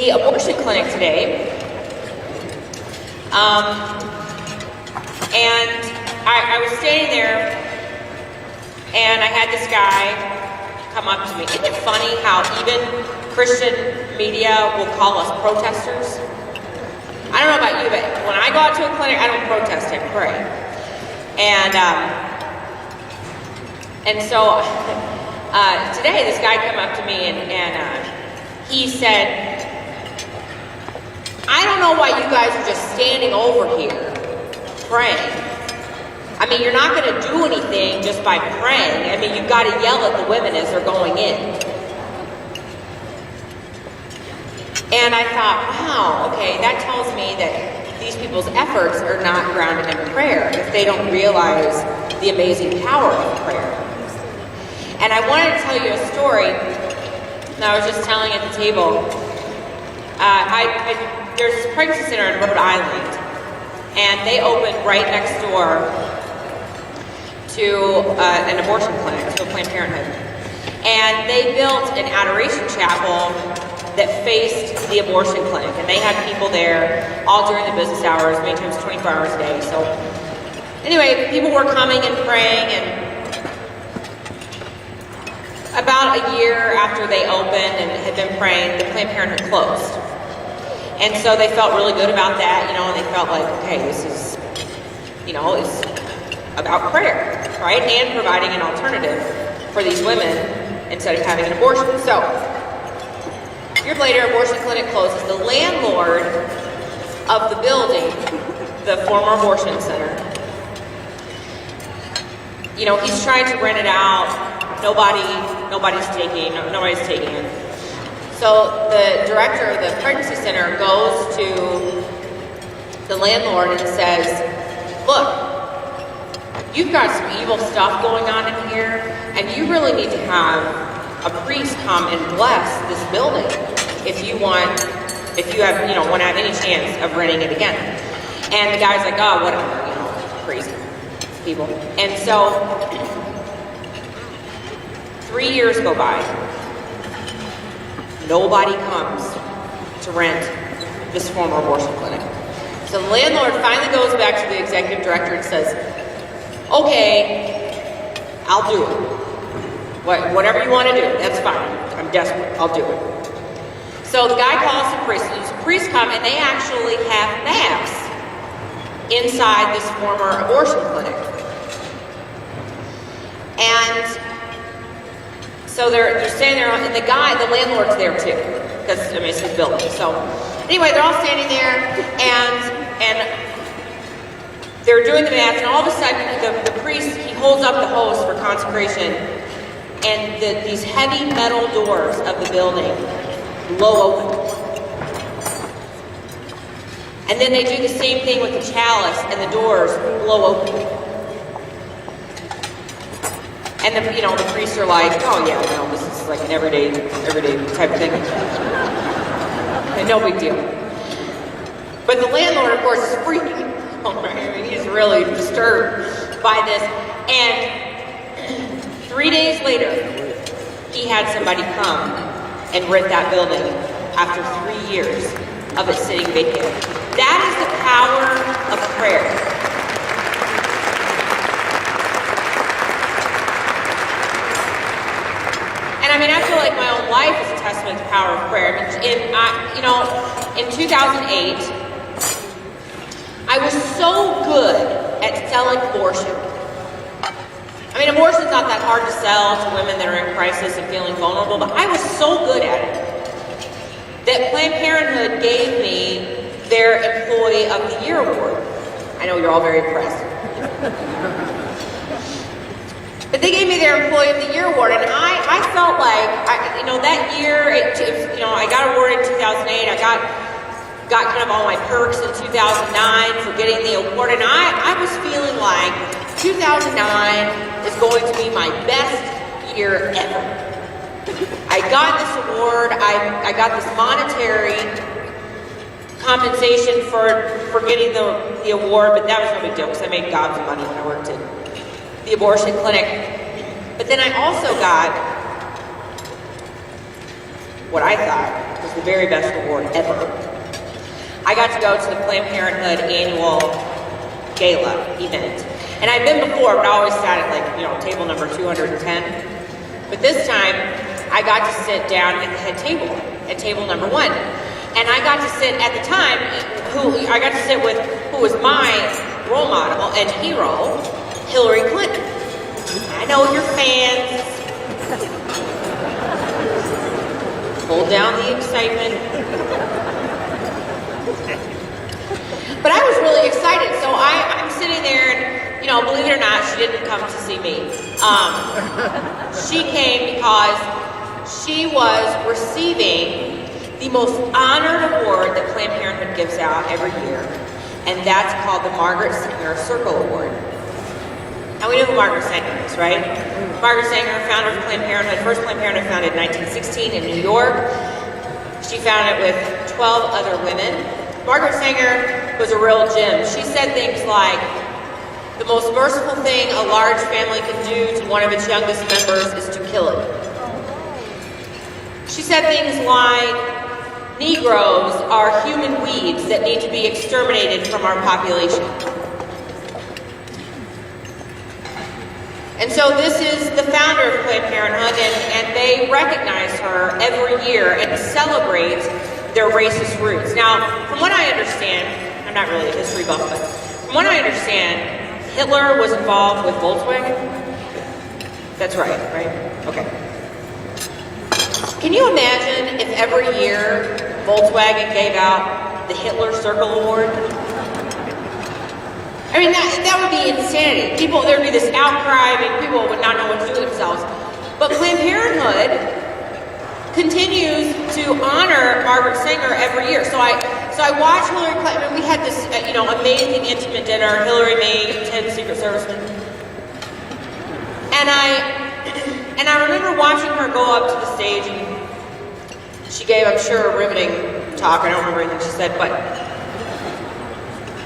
the abortion clinic today, and I was standing there, and I had this guy come up to me. Isn't it funny how even Christian media will call us protesters? I don't know about you, but when I go out to a clinic, I don't protest, I pray. And so today this guy came up to me and he said, I don't know why you guys are just standing over here praying. I mean, you're not going to do anything just by praying. I mean, you've got to yell at the women as they're going in. And I thought, wow, okay, that tells me that these people's efforts are not grounded in prayer if they don't realize the amazing power of prayer. And I wanted to tell you a story that I was just telling at the table. There's this pregnancy center in Rhode Island, and they opened right next door to an abortion clinic, to a Planned Parenthood. And they built an adoration chapel that faced the abortion clinic. And they had people there all during the business hours, many times 24 hours a day. So anyway, people were coming and praying, and about a year after they opened and had been praying, the Planned Parenthood closed. And so they felt really good about that, and they felt like, okay, this is, it's about prayer, right? And providing an alternative for these women instead of having an abortion. So, a year later, abortion clinic closes. The landlord of the building, the former abortion center, he's trying to rent it out. Nobody's taking it. So the director of the pregnancy center goes to the landlord and says, look, you've got some evil stuff going on in here, and you really need to have a priest come and bless this building if you want to have any chance of renting it again. And the guy's like, oh, whatever, crazy people. And so 3 years go by. Nobody comes to rent this former abortion clinic. So the landlord finally goes back to the executive director and says, okay, I'll do it. Whatever you want to do, that's fine. I'm desperate. I'll do it. So the guy calls the priest. The priests come, and they actually have mass inside this former abortion clinic. And so they're standing there, and the landlord's there too, because it's his building. So anyway, they're all standing there, and they're doing the mass, and all of a sudden, the priest, he holds up the host for consecration, and these heavy metal doors of the building blow open. And then they do the same thing with the chalice, and the doors blow open. And the priests are like, oh yeah, this is like an everyday type of thing. And no big deal. But the landlord, of course, is freaking. He's really disturbed by this. And 3 days later, he had somebody come and rent that building after 3 years of it sitting vacant. That is the power of prayer. I feel like my own life is a testament to the power of prayer. In 2008, I was so good at selling abortion. Abortion's not that hard to sell to women that are in crisis and feeling vulnerable, but I was so good at it that Planned Parenthood gave me their Employee of the Year award. I know you're all very impressed. But they gave me their Employee of the Year award, and I felt like, that year, I got awarded in 2008. I got kind of all my perks in 2009 for getting the award, and I was feeling like 2009 is going to be my best year ever. I got this award. I got this monetary compensation for getting the award, but that was no big deal because I made gobs of money when I worked at the abortion clinic. But then I also got what I thought was was the very best reward ever. I got to go to the Planned Parenthood annual gala event. And I'd been before, but I always sat at table number 210. But this time, I got to sit down at the head table, at table number 1. And I got to sit at the time, with who was my role model and hero, Hillary Clinton. I know you're fans. Hold down the excitement. But I was really excited, so I'm sitting there and, believe it or not, she didn't come to see me. She came because she was receiving the most honored award that Planned Parenthood gives out every year, and that's called the Margaret Sanger Circle Award. Now we know who Margaret Sanger is, right? Margaret Sanger, founder of Planned Parenthood, first Planned Parenthood founded in 1916 in New York. She founded it with 12 other women. Margaret Sanger was a real gem. She said things like, the most merciful thing a large family can do to one of its youngest members is to kill it. She said things like, Negroes are human weeds that need to be exterminated from our population. And so this is the founder of Planned Parenthood, and they recognize her every year and celebrate their racist roots. Now, from what I understand, I'm not really a history buff, but from what I understand, Hitler was involved with Volkswagen? That's right? Okay. Can you imagine if every year Volkswagen gave out the Hitler Circle Award? I mean, that would be insanity. There would be this outcry, people would not know what to do with themselves. But Planned Parenthood continues to honor Margaret Sanger every year. So I watched Hillary Clinton. We had this, amazing intimate dinner. Hillary made 10 Secret Servicemen, and I remember watching her go up to the stage, and she gave, I'm sure, a riveting talk. I don't remember anything she said, but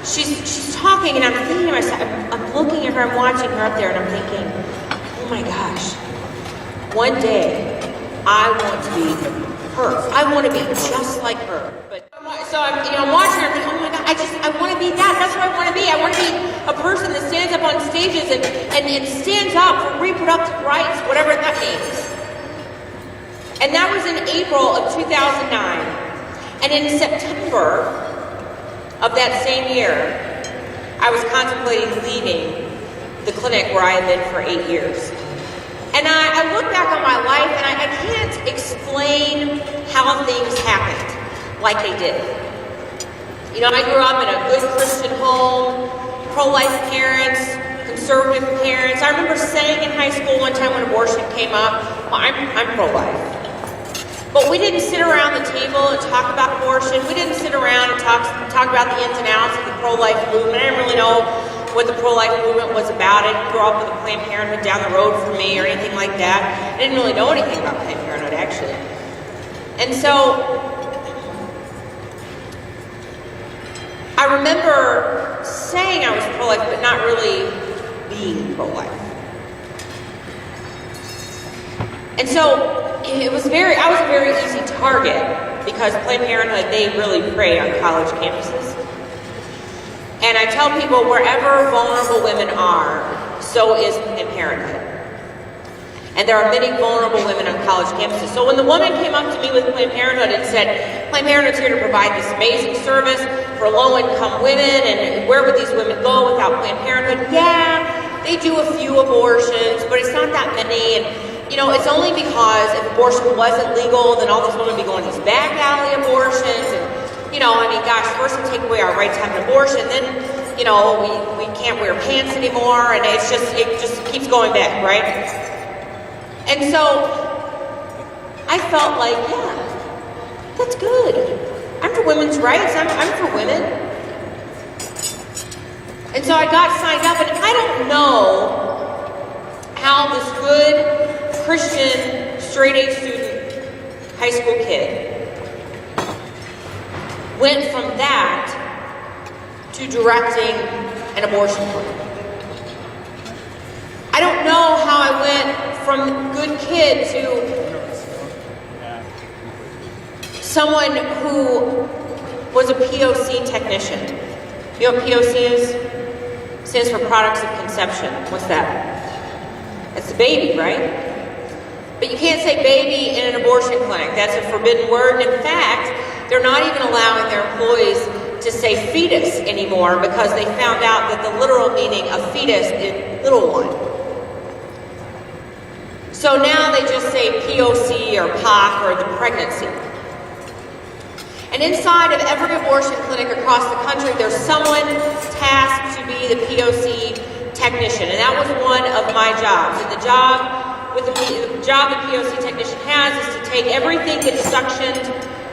she's talking, and I'm thinking to myself, I'm looking at her, I'm watching her up there, and I'm thinking, oh my gosh, one day I want to be her. I want to be just like her. So I'm watching her, and thinking, oh my God, I want to be that. That's what I want to be. I want to be a person that stands up on stages and stands up for reproductive rights, whatever that means. And that was in April of 2009. And in September of that same year, I was contemplating leaving the clinic where I had been for 8 years. And I look back on my life, and I can't explain how things happened like they did. I grew up in a good Christian home, pro-life parents, conservative parents. I remember saying in high school one time when abortion came up, well, I'm pro-life. But we didn't sit around the table and talk about abortion. We didn't sit around and talk about the ins and outs of the pro-life movement. I didn't really know what the pro-life movement was about. I didn't grow up with a Planned Parenthood down the road from me or anything like that. I didn't really know anything about Planned Parenthood, actually. And so I remember saying I was pro-life, but not really being pro-life. And so I was a very easy target because Planned Parenthood, they really prey on college campuses. And I tell people wherever vulnerable women are, so is Planned Parenthood. And there are many vulnerable women on college campuses. So when the woman came up to me with Planned Parenthood and said, Planned Parenthood's here to provide this amazing service for low-income women, and where would these women go without Planned Parenthood? Yeah, they do a few abortions, but it's not that many. And it's only because if abortion wasn't legal, then all these women would be going to these back alley abortions. And, first we take away our right to have an abortion, then, we can't wear pants anymore, and it just keeps going back, right? And so I felt like, yeah, that's good. I'm for women's rights. I'm for women. And so I got signed up, and I don't know how this good Christian straight-A student, high school kid, went from that to directing an abortion clinic. I don't know how I went from good kid to someone who was a POC technician. You know what POC is? It stands for products of conception. What's that? It's the baby, right? But you can't say baby in an abortion clinic. That's a forbidden word. And in fact, they're not even allowing their employees to say fetus anymore because they found out that the literal meaning of fetus is little one. So now they just say POC or POC or the pregnancy. And inside of every abortion clinic across the country, there's someone tasked to be the POC technician. And that was one of my jobs. And the job the POC technician has is to take everything that's suctioned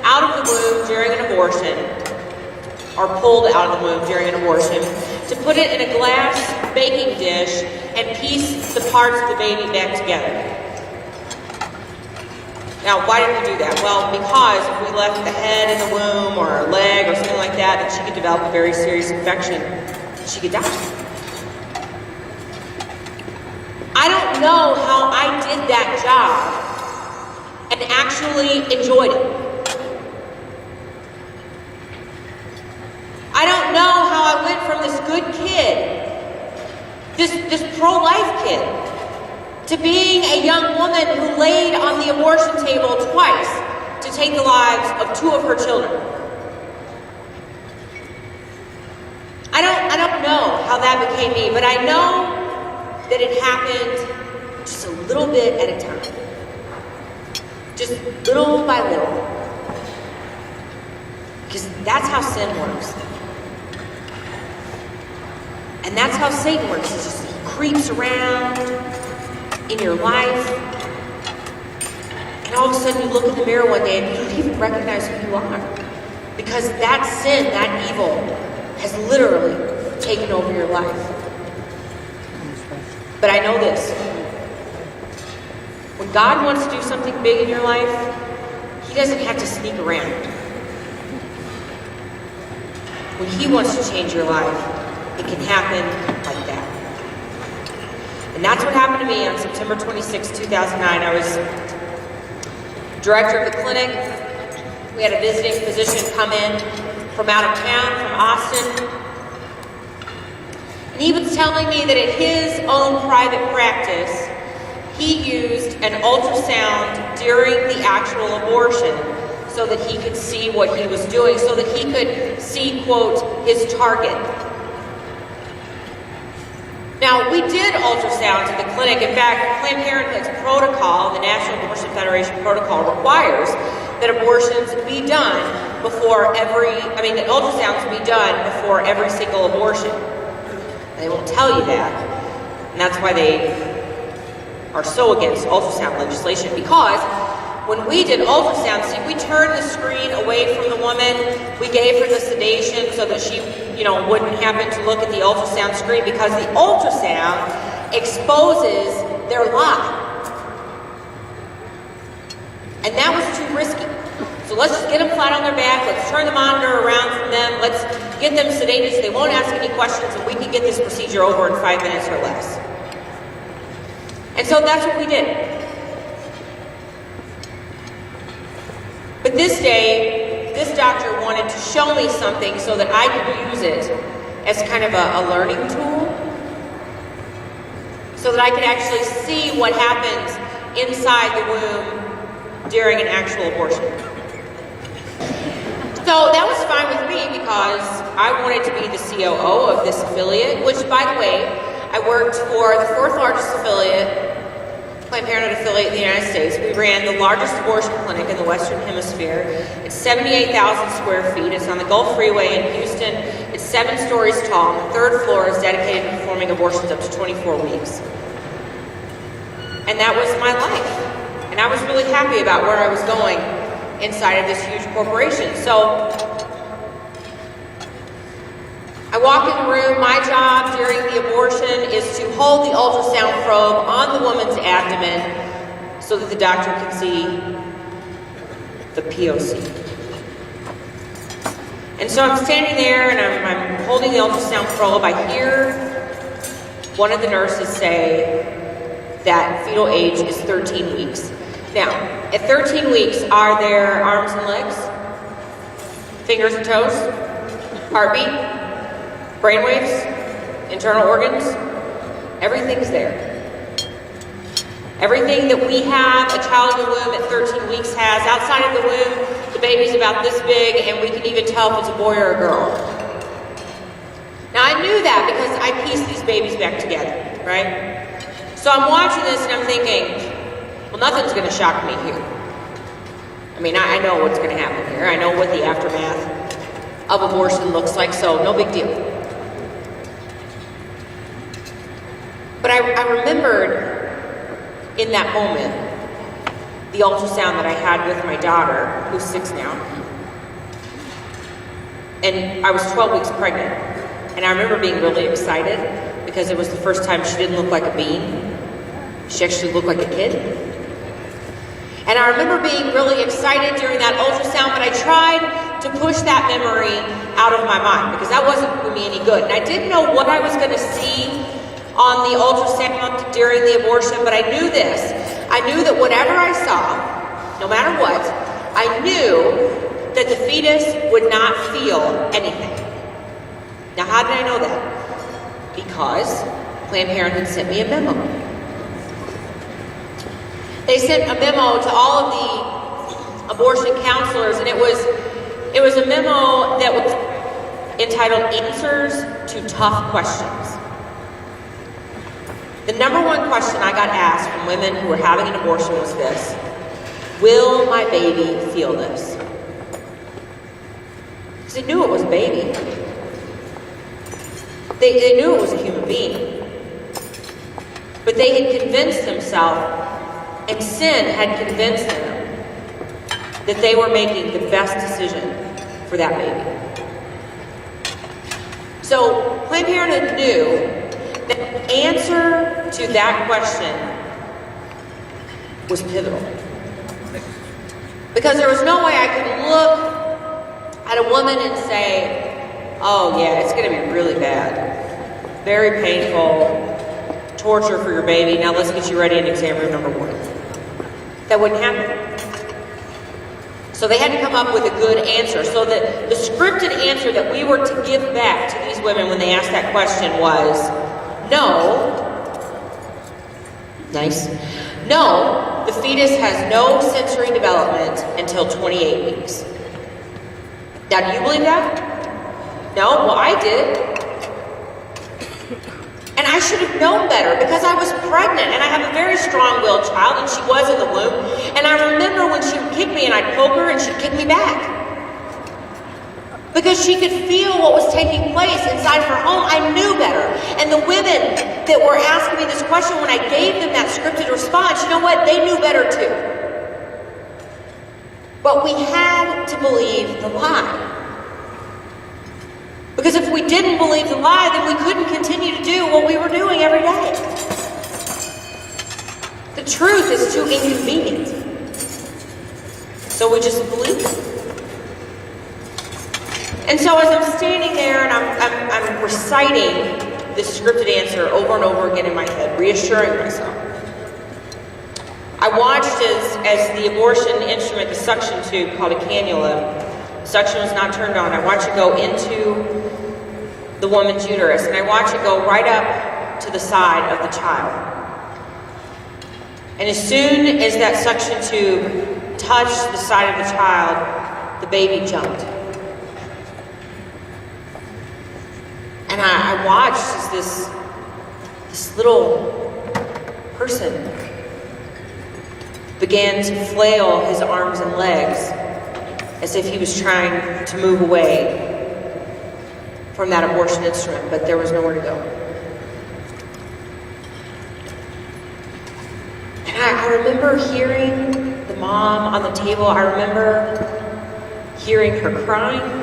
out of the womb during an abortion, or pulled out of the womb during an abortion, to put it in a glass baking dish and piece the parts of the baby back together. Now, why did we do that? Well, because if we left the head in the womb or a leg or something like that, then she could develop a very serious infection. She could die. I don't know how I did that job and actually enjoyed it. I don't know how I went from this good kid, this pro-life kid, to being a young woman who laid on the abortion table twice to take the lives of 2 of her children. I don't know how that became me, but I know that it happened just a little bit at a time. Just little by little. Because that's how sin works. And that's how Satan works. He just creeps around in your life. And all of a sudden you look in the mirror one day and you don't even recognize who you are. Because that sin, that evil, has literally taken over your life. But I know this. When God wants to do something big in your life, He doesn't have to sneak around. When He wants to change your life, it can happen like that. And that's what happened to me on September 26, 2009. I was director of the clinic. We had a visiting physician come in from out of town, from Austin. And he was telling me that at his own private practice, he used an ultrasound during the actual abortion so that he could see what he was doing, so that he could see, quote, his target. Now, we did ultrasounds at the clinic. In fact, Planned Parenthood's protocol, the National Abortion Federation protocol, requires that abortions be done before that ultrasounds be done before every single abortion. They won't tell you that. And that's why they are so against ultrasound legislation, because when we did ultrasound, see, we turned the screen away from the woman. We gave her the sedation so that she, wouldn't happen to look at the ultrasound screen, because the ultrasound exposes their lie. And that was too risky. So let's just get them flat on their back. Let's turn the monitor around from them. Let's get them sedated so they won't ask any questions, and we can get this procedure over in 5 minutes or less. And so that's what we did. But this day, this doctor wanted to show me something so that I could use it as kind of a learning tool, so that I could actually see what happens inside the womb during an actual abortion. So that was fine with me, because I wanted to be the COO of this affiliate, which, by the way, I worked for the 4th largest affiliate, Planned Parenthood affiliate in the United States. We ran the largest abortion clinic in the Western Hemisphere. It's 78,000 square feet. It's on the Gulf Freeway in Houston. It's 7 stories tall. The 3rd floor is dedicated to performing abortions up to 24 weeks. And that was my life. And I was really happy about where I was going inside of this huge corporation. So I walk in the room. My job during the abortion is to hold the ultrasound probe on the woman's abdomen so that the doctor can see the POC. And so I'm standing there and I'm holding the ultrasound probe. I hear one of the nurses say that fetal age is 13 weeks. Now, at 13 weeks, are there arms and legs? fingers and toes, heartbeat, brainwaves, internal organs, everything's there. Everything that we have, a child in the womb at 13 weeks has. Outside of the womb, the baby's about this big, and we can even tell if it's a boy or a girl. Now, I knew that because I pieced these babies back together, right? So I'm watching this and I'm thinking, well, nothing's going to shock me here. I mean, I know what's going to happen here. I know what the aftermath of abortion looks like, so no big deal. But I remembered in that moment the ultrasound that I had with my daughter, who's 6 now. And I was 12 weeks pregnant. And I remember being really excited because it was the first time she didn't look like a bean. She actually looked like a kid. And I remember being really excited during that ultrasound, but I tried to push that memory out of my mind because that wasn't doing me any good. And I didn't know what I was going to see on the ultrasound during the abortion, but I knew this. I knew that whatever I saw, no matter what, I knew that the fetus would not feel anything. Now, how did I know that? Because Planned Parenthood sent me a memo. They sent a memo to all of the abortion counselors, and it was a memo that was entitled Answers to Tough Questions. The number one question I got asked from women who were having an abortion was this: will my baby feel this? Because they knew it was a baby. They knew it was a human being. But they had convinced themselves, and sin had convinced them, that they were making the best decision for that baby. So Planned Parenthood knew the answer to that question was pivotal. Because there was no way I could look at a woman and say, oh yeah, it's going to be really bad. Very painful. Torture for your baby. Now let's get you ready in exam room number 1. That wouldn't happen. So they had to come up with a good answer. So that the scripted answer that we were to give back to these women when they asked that question was, no. Nice. No, the fetus has no sensory development until 28 weeks. Now, do you believe that? No? Well, I did. And I should have known better because I was pregnant and I have a very strong-willed child and she was in the womb. And I remember when she would kick me and I'd poke her and she'd kick me back. Because she could feel what was taking place inside of her home. I knew better. And the women that were asking me this question, when I gave them that scripted response, you know what? They knew better too. But we had to believe the lie. Because if we didn't believe the lie, then we couldn't continue to do what we were doing every day. The truth is too inconvenient. So we just believe it. And so as I'm standing there and I'm reciting this scripted answer over and over again in my head, reassuring myself, I watched as the abortion instrument, the suction tube called a cannula, suction was not turned on. I watched it go into the woman's uterus, and I watched it go right up to the side of the child. And as soon as that suction tube touched the side of the child, the baby jumped. And I watched as this little person began to flail his arms and legs as if he was trying to move away from that abortion instrument, but there was nowhere to go. And I remember hearing the mom on the table. I remember hearing her crying.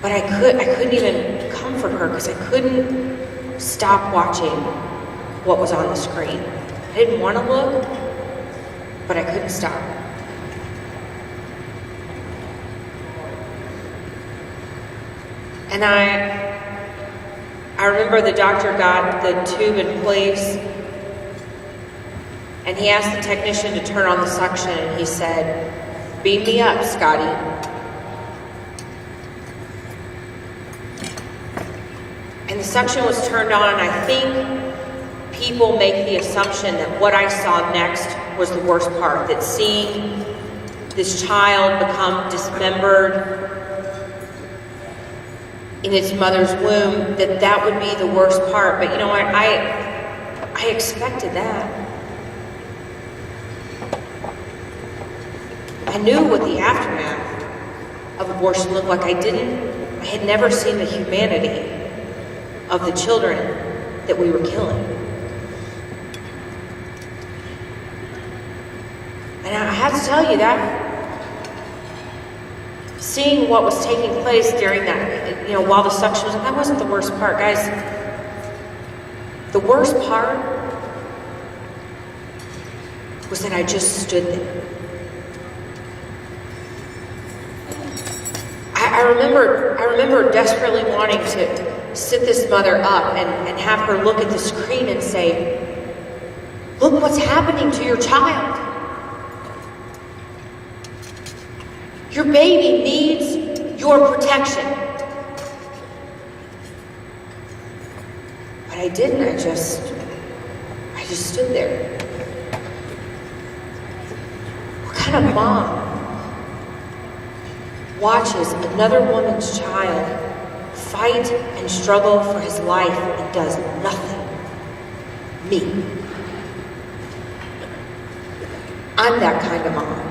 But I couldn't even comfort her because I couldn't stop watching what was on the screen. I didn't want to look, but I couldn't stop. And I remember the doctor got the tube in place and he asked the technician to turn on the suction and he said, Beam me up, Scotty. And the suction was turned on, and I think people make the assumption that what I saw next was the worst part, that seeing this child become dismembered in its mother's womb, that would be the worst part. But you know what? I expected that. I knew what the aftermath of abortion looked like. I had never seen the humanity of the children that we were killing. And I have to tell you that seeing what was taking place during that, while the suction was, that wasn't the worst part, guys. The worst part was that I just stood there. I remember desperately wanting to sit this mother up and have her look at the screen and say, look what's happening to your child. Your baby needs your protection. But I didn't. I just stood there. What kind of mom watches another woman's child fight and struggle for his life and does nothing? Me. I'm that kind of mom.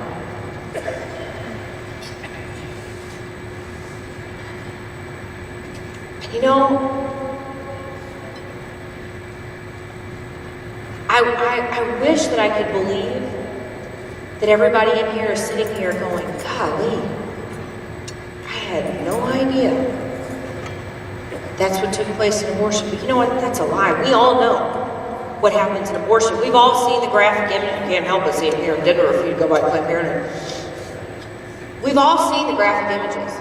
I wish that I could believe that everybody in here is sitting here going, golly, I had no idea that's what took place in abortion. But you know what? That's a lie. We all know what happens in abortion. We've all seen the graphic image. You can't help but see it here in Denver if you go by Planned Parenthood. We've all seen the graphic images.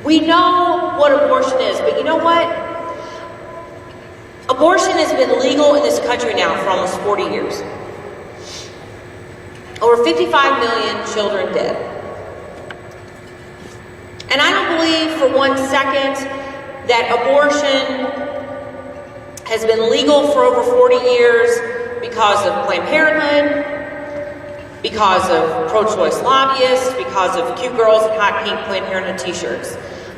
We know what abortion is, but you know what? Abortion has been legal in this country now for almost 40 years. Over 55 million children dead. And I don't believe for one second that abortion has been legal for over 40 years because of Planned Parenthood, because of pro-choice lobbyists, because of cute girls in hot pink Planned Parenthood t-shirts.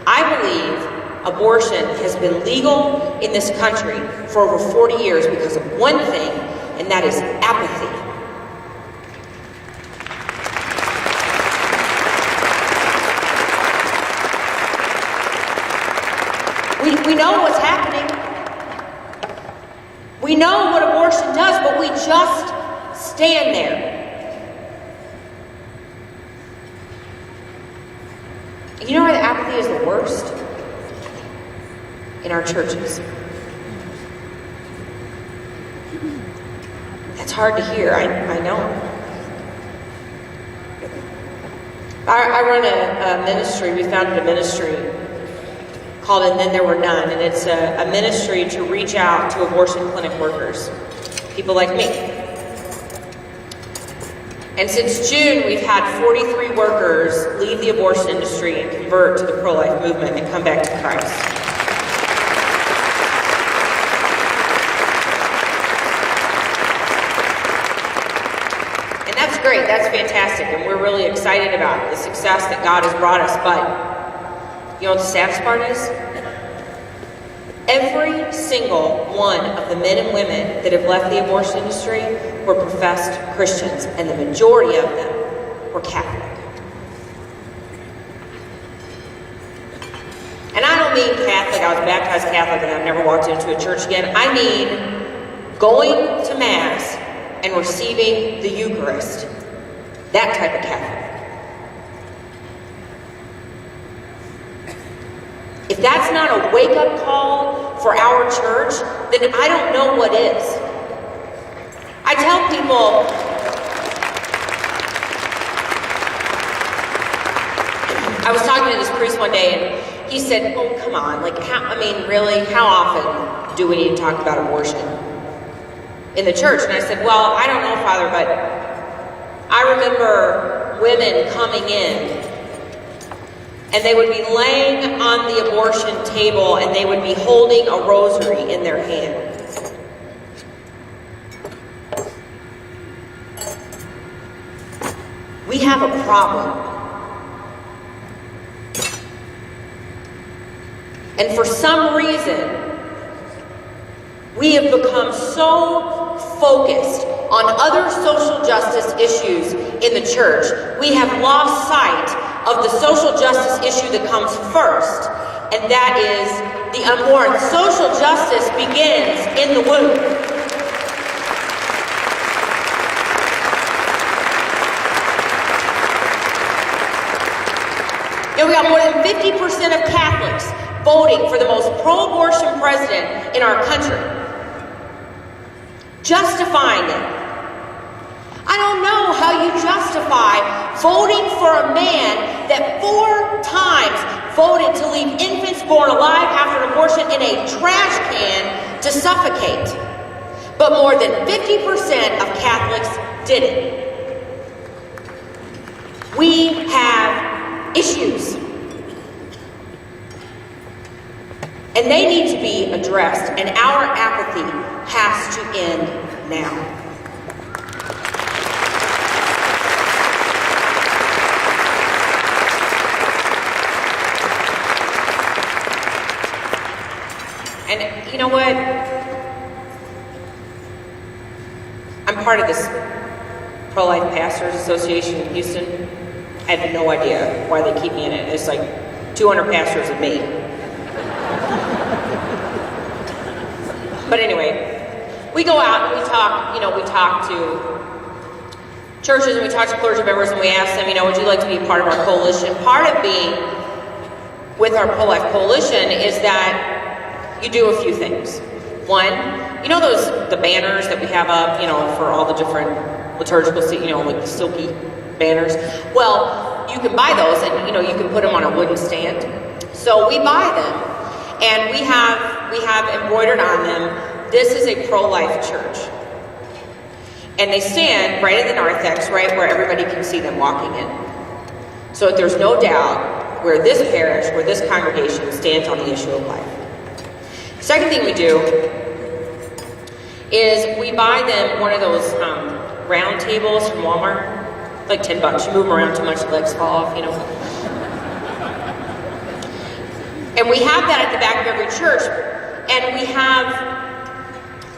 I believe abortion has been legal in this country for over 40 years because of one thing, and that is apathy. We know what's happening. We know what abortion does, but we just stand there. You know where the apathy is the worst? In our churches. That's hard to hear, I know. I run a ministry. We founded a ministry called And Then There Were None, and it's a ministry to reach out to abortion clinic workers, people like me. And since June, we've had 43 workers leave the abortion industry and convert to the pro-life movement and come back to Christ. And that's great, that's fantastic, and we're really excited about the success that God has brought us, but you know what the saddest part is? Every single one of the men and women that have left the abortion industry were professed Christians, and the majority of them were Catholic. And I don't mean Catholic, I was baptized Catholic and I've never walked into a church again. I mean going to Mass and receiving the Eucharist. That type of Catholic. If that's not a wake-up call for our church, then I don't know what is. I tell people, I was talking to this priest one day and he said, oh, come on, really, how often do we need to talk about abortion in the church? And I said, well, I don't know, Father, but I remember women coming in, and they would be laying on the abortion table, and they would be holding a rosary in their hand. We have a problem. And for some reason, we have become so focused on other social justice issues in the church, we have lost sight of the social justice issue that comes first, and that is the unborn. Social justice begins in the womb. We got more than 50% of Catholics voting for the most pro-abortion president in our country, justifying it. I don't know how you justify voting for a man that 4 times voted to leave infants born alive after an abortion in a trash can to suffocate. But more than 50% of Catholics did it. We have issues. And they need to be addressed, and our apathy has to end now. And you know what? I'm part of this Pro-Life Pastors Association in Houston. I have no idea why they keep me in it. It's like 200 pastors and me. But anyway, we go out and we talk to churches and we talk to clergy members and we ask them, would you like to be a part of our coalition? Part of being with our pro-life coalition is that you do a few things. One, the banners that we have up, for all the different liturgical, like the silky banners. Well, you can buy those and, you can put them on a wooden stand. So we buy them. And we have embroidered on them, this is a pro-life church. And they stand right in the narthex, right where everybody can see them walking in. So that there's no doubt where this parish, where this congregation stands on the issue of life. Second thing we do is we buy them one of those round tables from Walmart, like $10. You move them around too much, legs fall off, And we have that at the back of every church. And we have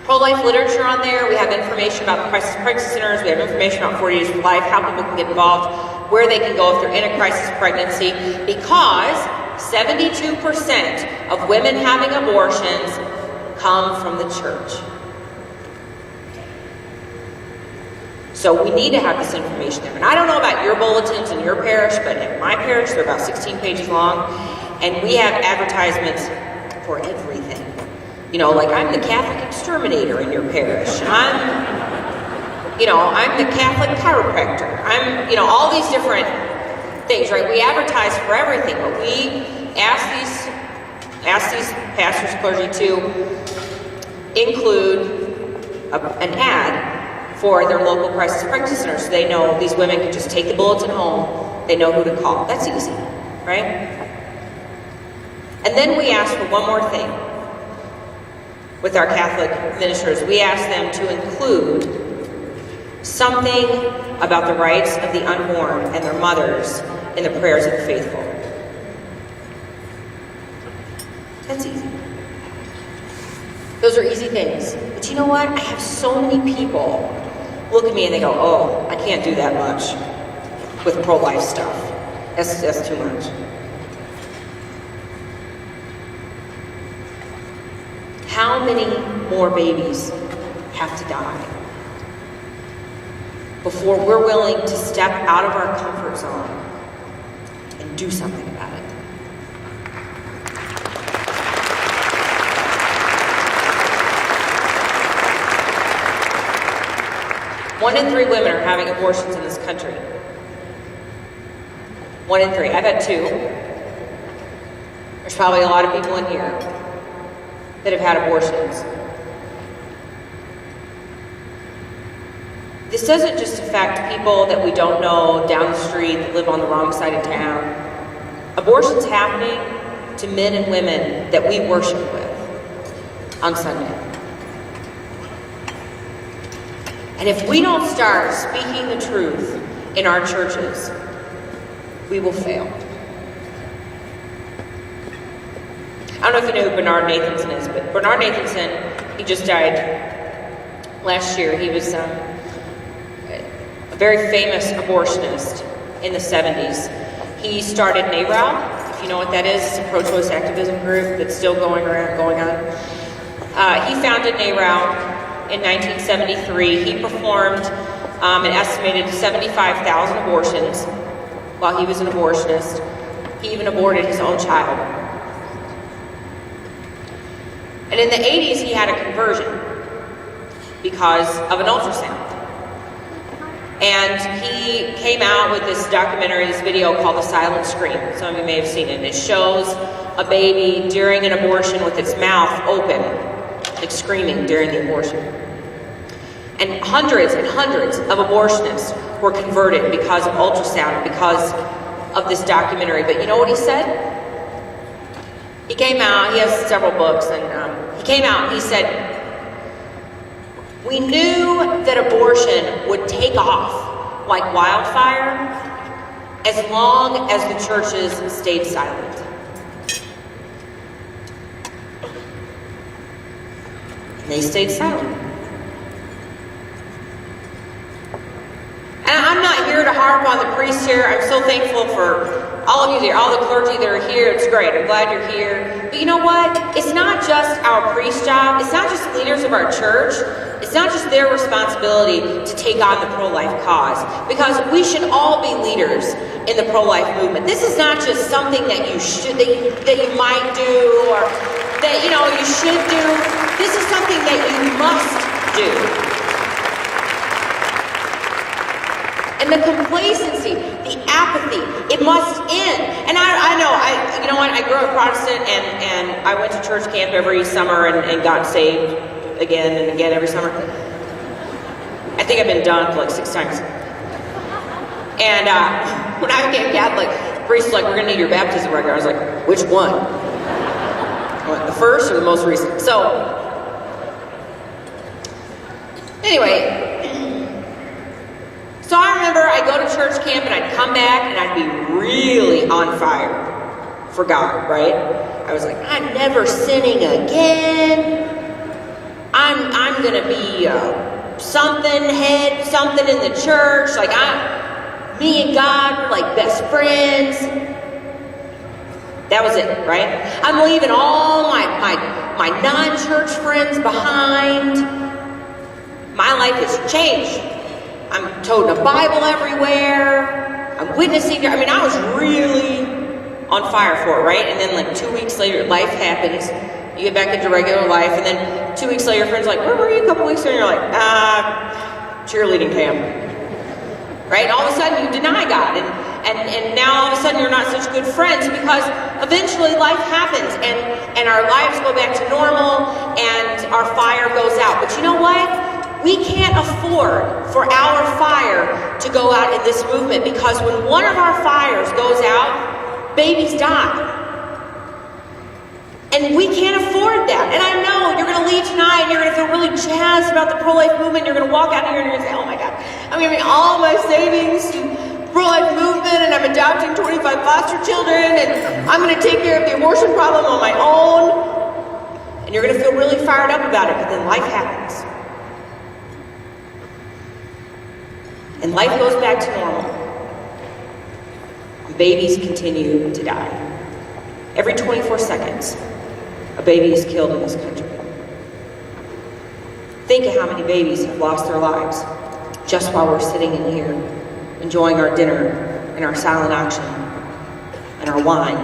pro-life literature on there. We have information about the crisis pregnancy centers. We have information about 40 Days for Life, how people can get involved, where they can go if they're in a crisis pregnancy. Because 72% of women having abortions come from the church. So we need to have this information there. And I don't know about your bulletins in your parish, but in my parish, they're about 16 pages long. And we have advertisements for everything. Like I'm the Catholic exterminator in your parish. I'm the Catholic chiropractor. I'm, all these different things, right? We advertise for everything, but we ask these pastors, clergy to include an ad for their local crisis pregnancy center, so they know these women can just take the bulletin home. They know who to call. That's easy, right? And then we ask for one more thing with our Catholic ministers. We ask them to include something about the rights of the unborn and their mothers in the prayers of the faithful. That's easy. Those are easy things. But you know what? I have so many people look at me and they go, oh, I can't do that much with pro-life stuff. That's too much. How many more babies have to die before we're willing to step out of our comfort zone and do something about it? One in 3 women are having abortions in this country. 1 in 3. I've had 2. There's probably a lot of people in here that have had abortions. this doesn't just affect people that we don't know down the street that live on the wrong side of town. Abortion's happening to men and women that we worship with on Sunday. And if we don't start speaking the truth in our churches, we will fail. I don't know if you know who Bernard Nathanson is, but Bernard Nathanson, he just died last year. He was a very famous abortionist in the 70s. He started NARAL, if you know what that is. It's a pro-choice activism group that's still going on. He founded NARAL in 1973. He performed an estimated 75,000 abortions while he was an abortionist. He even aborted his own child. And in the 80s, he had a conversion because of an ultrasound. And he came out with this documentary, this video called The Silent Scream. Some of you may have seen it. It shows a baby during an abortion with its mouth open, like screaming during the abortion. And hundreds of abortionists were converted because of ultrasound, because of this documentary. But you know what he said? He came out, he has several books, and he came out and he said, we knew that abortion would take off like wildfire as long as the churches stayed silent. And they stayed silent. And I'm not here to harp on the priests here. I'm so thankful for all of you there, all the clergy that are here. It's great. I'm glad you're here. But you know what? It's not just our priest job. It's not just leaders of our church. It's not just their responsibility to take on the pro-life cause. Because we should all be leaders in the pro-life movement. This is not just something that you should, that you might do, or that you should do. This is something that you must do. And the complacency, the apathy, it must end. And I know, you know what, I grew up Protestant and I went to church camp every summer and got saved again and again every summer. I think I've been dunked like 6 times. And when I became Catholic, the priest was like, we're going to need your baptism record. I was like, which one? The first or the most recent? So, anyway, so I remember I'd go to church camp and I'd come back and I'd be really on fire for God, right? I was like, I'm never sinning again. I'm gonna be something in the church. Like me and God were like best friends. That was it, right? I'm leaving all my non-church friends behind. My life has changed. I'm toting a Bible everywhere. I'm witnessing. I mean, I was really on fire for it, right? And then like 2 weeks later, life happens. You get back into regular life. And then 2 weeks later, your friend's like, where were you a couple weeks ago? And you're like, cheerleading camp. Right? And all of a sudden, you deny God. And now all of a sudden, you're not such good friends because eventually life happens. And our lives go back to normal and our fire goes out. But you know what? We can't afford for our fire to go out in this movement because when one of our fires goes out, babies die. And we can't afford that. And I know you're going to leave tonight and you're going to feel really jazzed about the pro-life movement. You're going to walk out here and you're going to say, oh my God, I'm giving all my savings to pro-life movement and I'm adopting 25 foster children and I'm going to take care of the abortion problem on my own. And you're going to feel really fired up about it, but then life happens. And life goes back to normal. And babies continue to die. Every 24 seconds, a baby is killed in this country. Think of how many babies have lost their lives just while we're sitting in here, enjoying our dinner and our silent auction and our wine,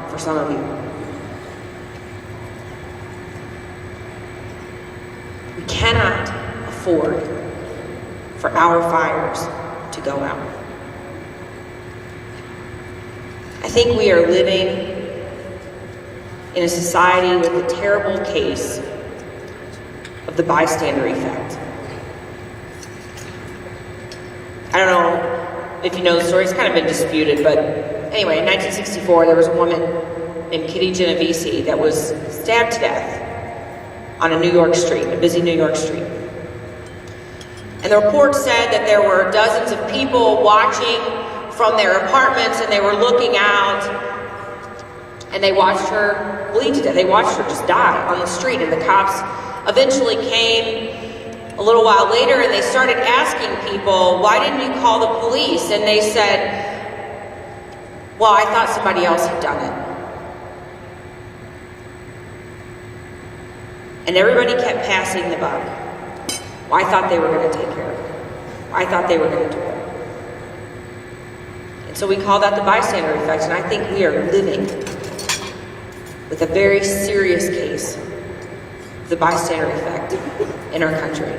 for some of you. We cannot afford for our fires to go out. I think we are living in a society with a terrible case of the bystander effect. I don't know if you know the story, it's kind of been disputed, but anyway, in 1964, there was a woman named Kitty Genovese that was stabbed to death on a New York street, a busy New York street. And the report said that there were dozens of people watching from their apartments, and they were looking out, and they watched her bleed to death. They watched her just die on the street, and the cops eventually came a little while later, and they started asking people, why didn't you call the police? And they said, well, I thought somebody else had done it. And everybody kept passing the buck. Well, I thought they were going to take care of it. I thought they were going to do it. And so we call that the bystander effect, and I think we are living with a very serious case of the bystander effect in our country.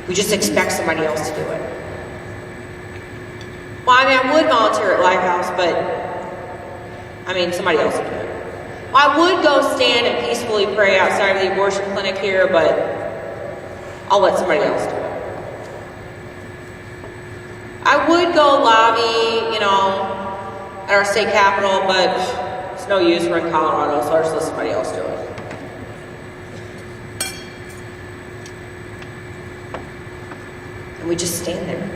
We just expect somebody else to do it. Well, I mean, I would volunteer at Lighthouse, but I mean, somebody else would do it. Well, I would go stand and peacefully pray outside of the abortion clinic here, but I'll let somebody else do it. I would go lobby, at our state capitol, but it's no use. We're in Colorado, so I'll just let somebody else do it. And we just stand there.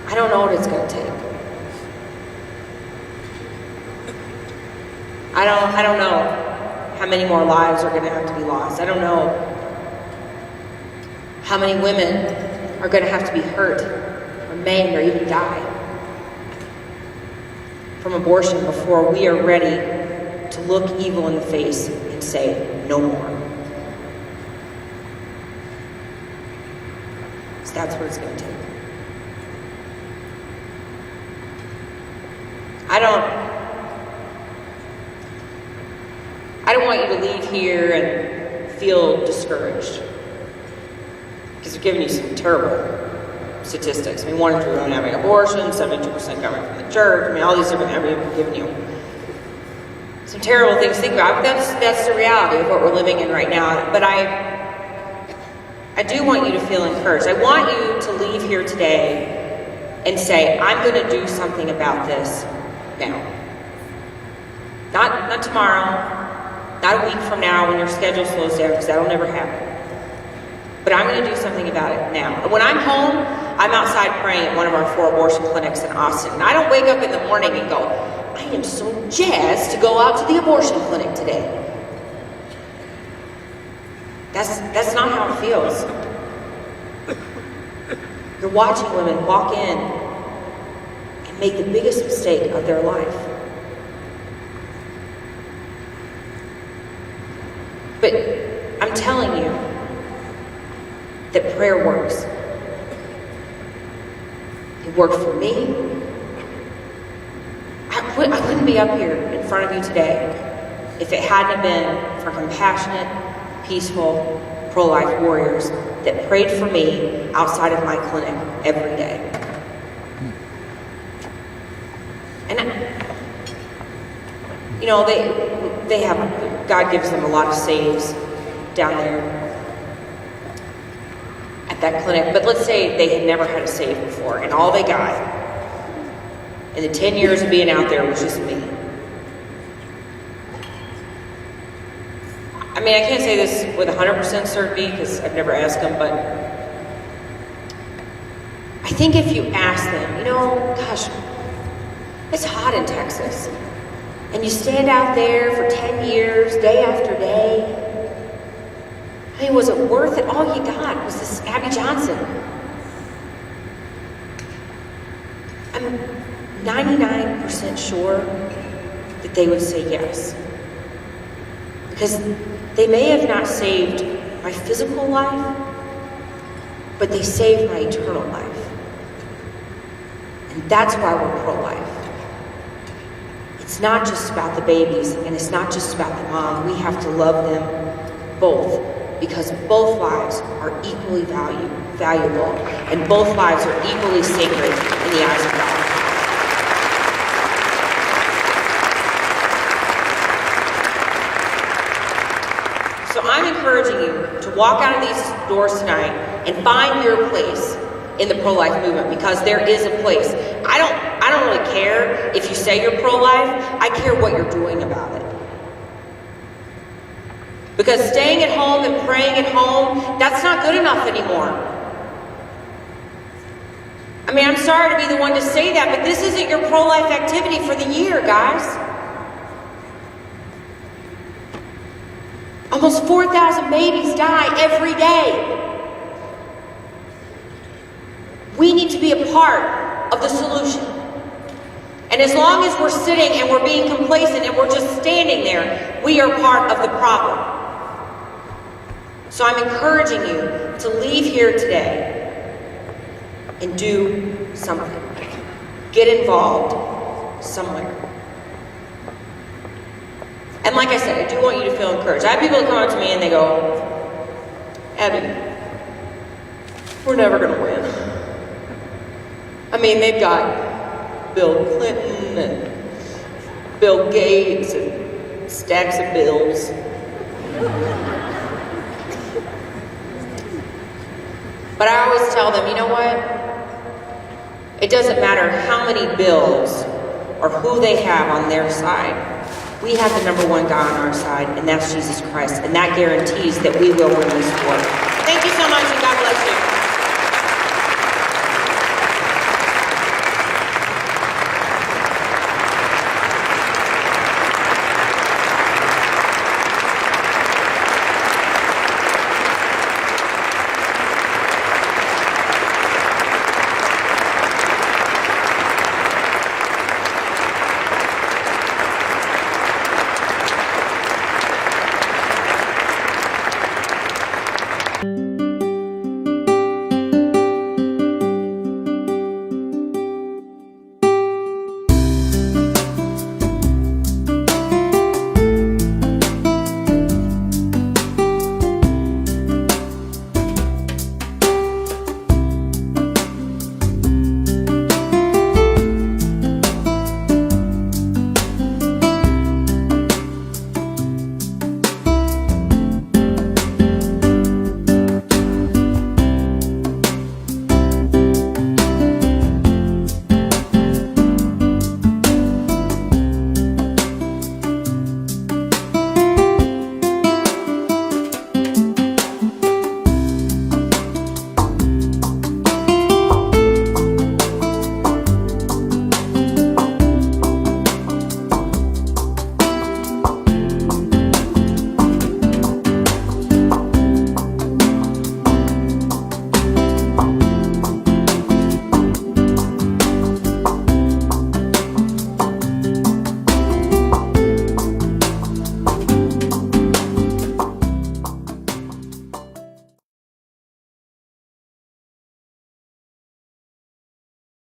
I don't know what it's going to take. I don't know how many more lives are going to have to be lost. I don't know how many women are going to have to be hurt or maimed or even die from abortion before we are ready to look evil in the face and say, no more. So that's what it's going to take. I don't want you to leave here and feel discouraged, because they're giving you some terrible statistics. I mean, 1 in 3 women having abortions, 72% coming from the church. I mean, all these different, I've given you some terrible things to think about. But that's the reality of what we're living in right now. But I do want you to feel encouraged. I want you to leave here today and say, I'm going to do something about this now. Not tomorrow, not a week from now when your schedule slows down, because that'll never happen. But I'm going to do something about it now. And when I'm home, I'm outside praying at one of our 4 abortion clinics in Austin. And I don't wake up in the morning and go, I am so jazzed to go out to the abortion clinic today. That's not how it feels. You're watching women walk in and make the biggest mistake of their life. But I'm telling you that prayer works. It worked for me. I wouldn't be up here in front of you today if it hadn't been for compassionate, peaceful, pro-life warriors that prayed for me outside of my clinic every day. And they have, God gives them a lot of saves down there at that clinic. But let's say they had never had a save before, and all they got in the 10 years of being out there was just me. I mean, I can't say this with 100% certainty because I've never asked them, but I think if you ask them, gosh, it's hot in Texas, and you stand out there for 10 years, day after day, I mean, was it worth it? All you got was this Abby Johnson. I'm 99% sure that they would say yes. Because they may have not saved my physical life, but they saved my eternal life. And that's why we're pro-life. It's not just about the babies, and it's not just about the mom. We have to love them both, because both lives are equally valuable, and both lives are equally sacred in the eyes of God. So I'm encouraging you to walk out of these doors tonight and find your place in the pro-life movement, because there is a place. I don't really care if you say you're pro-life. I care what you're doing about it. Because staying at home and praying at home, that's not good enough anymore. I mean, I'm sorry to be the one to say that, but this isn't your pro-life activity for the year, guys. Almost 4,000 babies die every day. We need to be a part of the solution. And as long as we're sitting and we're being complacent and we're just standing there, we are part of the problem. So I'm encouraging you to leave here today and do something. Get involved somewhere. And like I said, I do want you to feel encouraged. I have people that come up to me and they go, Abby, we're never going to win. I mean, they've got Bill Clinton and Bill Gates and stacks of bills. But I always tell them, you know what? It doesn't matter how many bills or who they have on their side. We have the number one God on our side, and that's Jesus Christ. And that guarantees that we will win this war. Thank